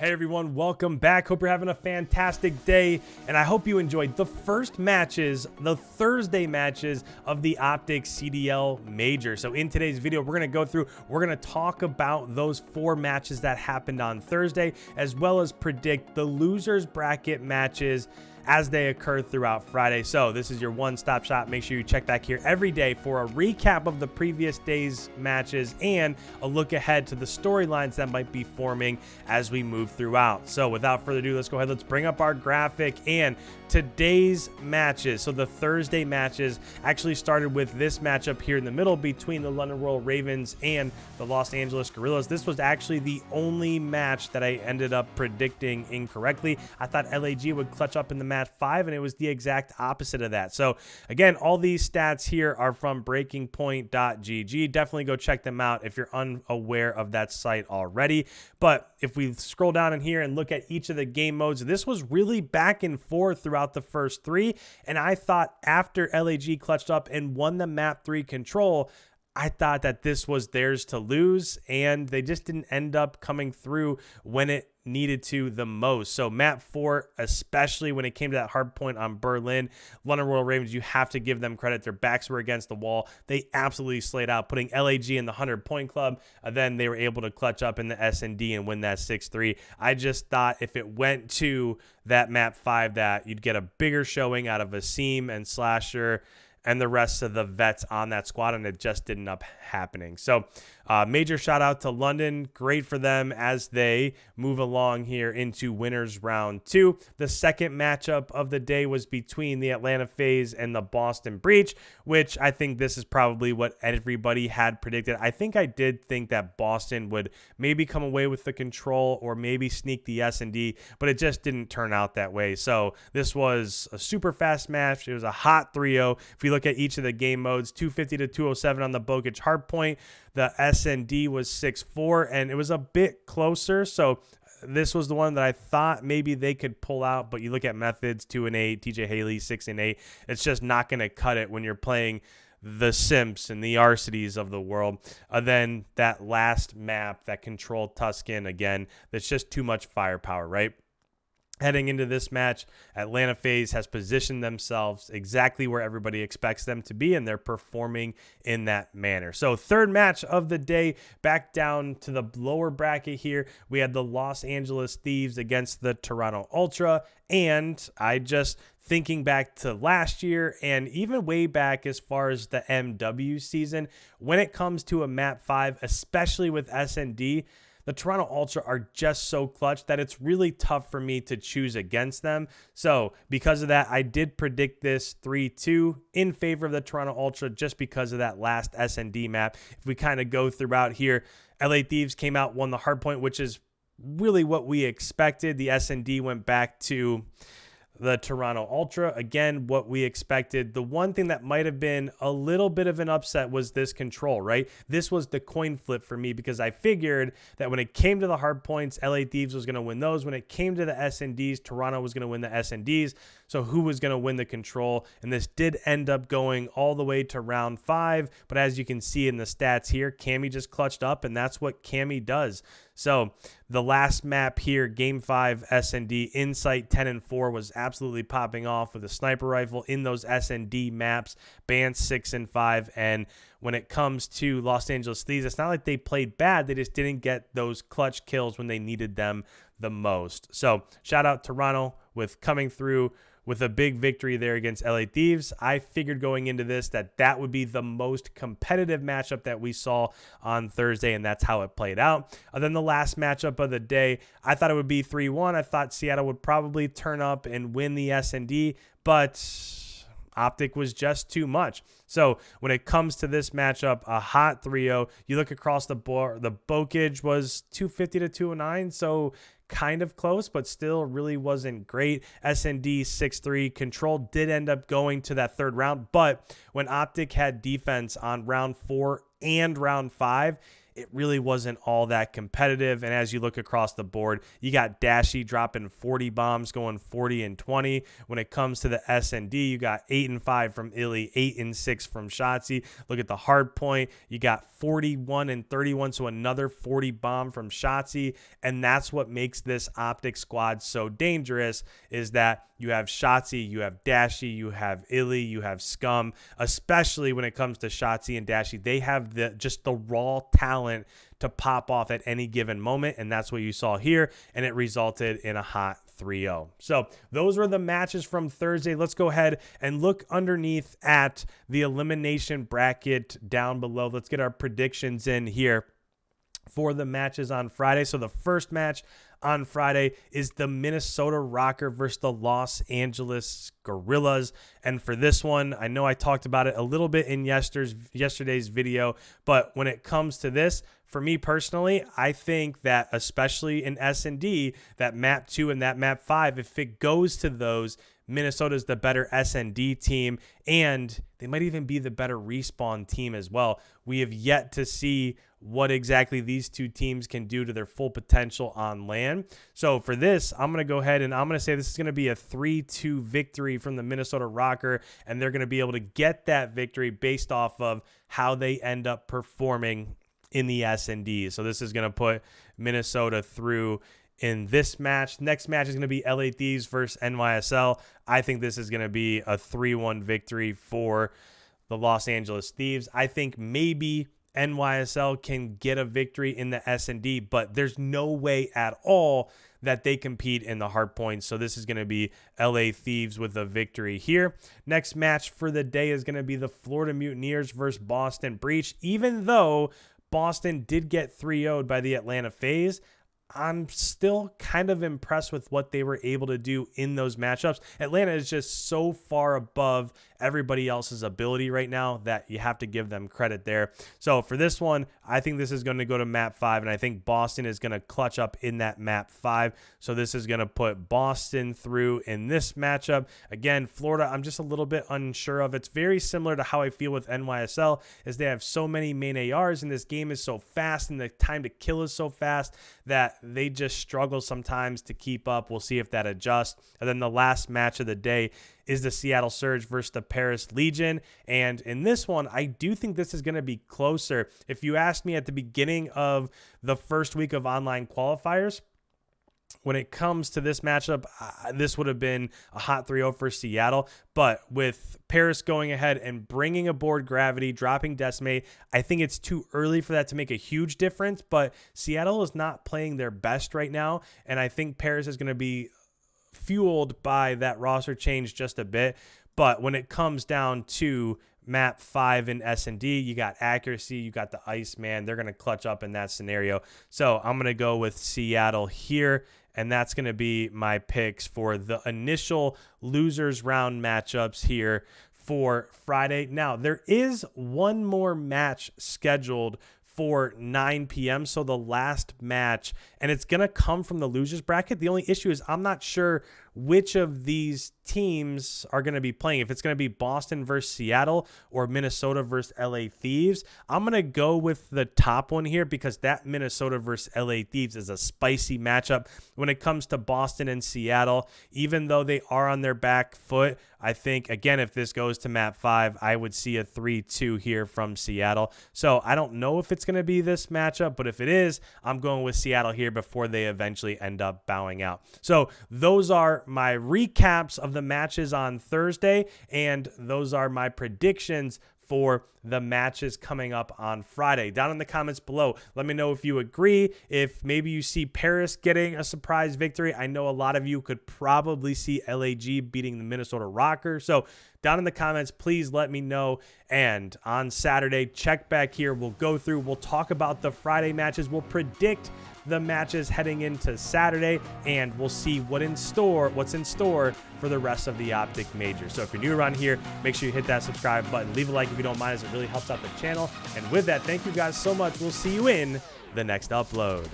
Hey everyone, welcome back. Hope you're having a fantastic day, and I hope you enjoyed the first matches, the Thursday matches of the OpTic CDL Major. So in today's video, we're going to talk about those 4 matches that happened on Thursday, as well as predict the losers bracket matches as they occur throughout Friday. So this is your one-stop shop. Make sure you check back here every day for a recap of the previous day's matches and a look ahead to the storylines that might be forming as we move throughout. So without further ado, let's go ahead. Let's bring up our graphic and today's matches. So the Thursday matches actually started with this matchup here in the middle between the London Royal Ravens and the Los Angeles Guerrillas. This was actually the only match that I ended up predicting incorrectly. I thought LAG would clutch up in the match 5, and it was the exact opposite of that. So again, all these stats here are from breakingpoint.gg. Definitely go check them out if you're unaware of that site already. But if we scroll down in here and look at each of the game modes, this was really back and forth throughout the first 3. And I thought after LAG clutched up and won the map 3 control, I thought that this was theirs to lose, and they just didn't end up coming through when it needed to the most. So map 4, especially when it came to that hard point on Berlin, London Royal Ravens, you have to give them credit. Their backs were against the wall. They absolutely slayed out, putting LAG in the 100-point club. Then they were able to clutch up in the S&D and win that 6-3. I just thought if it went to that map 5 that you'd get a bigger showing out of Asim and Slasher and the rest of the vets on that squad, and it just didn't end up happening. So major shout out to London. Great for them as they move along here into winners round 2. The second matchup of the day was between the Atlanta FaZe and the Boston Breach, which I think this is probably what everybody had predicted. I think I did think that Boston would maybe come away with the control or maybe sneak the S&D, but it just didn't turn out that way. So this was a super fast match. It was a hot 3-0. If we look at each of the game modes, 250 to 207 on the Bokich hardpoint. The S&D was 6-4, and it was a bit closer. So this was the one that I thought maybe they could pull out, but you look at methods, 2-8, TJ Haley, 6-8. It's just not going to cut it when you're playing the Simps and the Arcities of the world. Then that last map, that controlled Tuscan, again, that's just too much firepower, right? Heading into this match, Atlanta FaZe has positioned themselves exactly where everybody expects them to be, and they're performing in that manner. So third match of the day, back down to the lower bracket here, we had the Los Angeles Thieves against the Toronto Ultra. And I just thinking back to last year and even way back as far as the MW season, when it comes to a map 5, especially with S&D, the Toronto Ultra are just so clutch that it's really tough for me to choose against them. So because of that, I did predict this 3-2 in favor of the Toronto Ultra just because of that last S&D map. If we kind of go throughout here, LA Thieves came out, won the hardpoint, which is really what we expected. The S&D went back to the Toronto Ultra. Again, what we expected. The one thing that might have been a little bit of an upset was this control, right? This was the coin flip for me because I figured that when it came to the hard points, LA Thieves was going to win those. When it came to the S&Ds, Toronto was going to win the S&Ds. So who was going to win the control? And this did end up going all the way to round 5. But as you can see in the stats here, Cammy just clutched up, and that's what Cammy does. So the last map here, game 5, S&D, Insight 10 and 4 was absolutely popping off with a sniper rifle in those S&D maps, Bance 6 and 5. And when it comes to Los Angeles Thieves, it's not like they played bad. They just didn't get those clutch kills when they needed them the most. So shout out Toronto with coming through with a big victory there against LA Thieves. I figured going into this that would be the most competitive matchup that we saw on Thursday, and that's how it played out. And then the last matchup of the day, I thought it would be 3-1. I thought Seattle would probably turn up and win the S&D, but OpTic was just too much. So when it comes to this matchup, a hot 3-0, you look across the board, the Bokage was 250 to 209, so kind of close, but still really wasn't great. S&D 6-3. Control did end up going to that third round, but when OpTic had defense on round 4 and round 5, it really wasn't all that competitive. And as you look across the board, you got Dashy dropping 40 bombs, going 40 and 20. When it comes to the S&D, you got 8 and 5 from Illy, 8 and 6 from Shotzi. Look at the hard point. You got 41 and 31, so another 40 bomb from Shotzi. And that's what makes this OpTic squad so dangerous, is that you have Shotzi, you have Dashy, you have Illy, you have Scum. Especially when it comes to Shotzi and Dashy, they have just the raw talent to pop off at any given moment, and that's what you saw here, and it resulted in a hot 3-0. So those were the matches from Thursday. Let's go ahead and look underneath at the elimination bracket down below. Let's get our predictions in here for the matches on Friday. So the first match on Friday is the Minnesota Rocker versus the Los Angeles Gorillas. And for this one, I know I talked about it a little bit in yesterday's video, but when it comes to this, for me personally, I think that especially in S&D, that map 2 and that map 5, if it goes to those, Minnesota's the better S&D team, and they might even be the better respawn team as well. We have yet to see what exactly these two teams can do to their full potential on land. So for this, I'm going to go ahead and I'm going to say this is going to be a 3-2 victory from the Minnesota Rocker, and they're going to be able to get that victory based off of how they end up performing in the S&D. So this is going to put Minnesota through in this match. Next match is going to be LA Thieves versus NYSL. I think this is going to be a 3-1 victory for the Los Angeles Thieves. I think maybe NYSL can get a victory in the S&D, but there's no way at all that they compete in the hard points. So this is going to be LA Thieves with a victory here. Next match for the day is going to be the Florida Mutineers versus Boston Breach. Even though Boston did get 3-0'd by the Atlanta FaZe, I'm still kind of impressed with what they were able to do in those matchups. Atlanta is just so far above everybody else's ability right now that you have to give them credit there. So for this one, I think this is going to go to map 5, and I think Boston is going to clutch up in that map 5. So this is going to put Boston through in this matchup. Again, Florida, I'm just a little bit unsure of. It's very similar to how I feel with NYSL, is they have so many main ARs, and this game is so fast, and the time to kill is so fast that they just struggle sometimes to keep up. We'll see if that adjusts. And then the last match of the day is the Seattle Surge versus the Paris Legion. And in this one, I do think this is going to be closer. If you asked me at the beginning of the first week of online qualifiers, when it comes to this matchup, this would have been a hot 3-0 for Seattle. But with Paris going ahead and bringing aboard Gravity, dropping Decimate, I think it's too early for that to make a huge difference. But Seattle is not playing their best right now, and I think Paris is going to be fueled by that roster change just a bit. But when it comes down to map 5 in S&D, you got accuracy, you got the Iceman. They're going to clutch up in that scenario. So I'm going to go with Seattle here, and that's going to be my picks for the initial losers round matchups here for Friday. Now, there is one more match scheduled for 9 p.m. So the last match, and it's going to come from the losers bracket. The only issue is I'm not sure which of these teams are going to be playing. If it's going to be Boston versus Seattle or Minnesota versus LA Thieves, I'm going to go with the top one here because that Minnesota versus LA Thieves is a spicy matchup. When it comes to Boston and Seattle, even though they are on their back foot, I think, again, if this goes to map 5, I would see a 3-2 here from Seattle. So I don't know if it's going to be this matchup, but if it is, I'm going with Seattle here before they eventually end up bowing out. So those are my recaps of the matches on Thursday, and those are my predictions for the matches coming up on Friday. Down in the comments below, let me know if you agree, if maybe you see Paris getting a surprise victory. I know a lot of you could probably see LAG beating the Minnesota Rocker. So down in the comments, please let me know. And on Saturday, check back here. We'll go through, we'll talk about the Friday matches. We'll predict the matches heading into Saturday, and we'll see what's in store for the rest of the OpTic Major. So if you're new around here, make sure you hit that subscribe button. Leave a like if you don't mind, as it really helps out the channel. And with that, thank you guys so much. We'll see you in the next upload.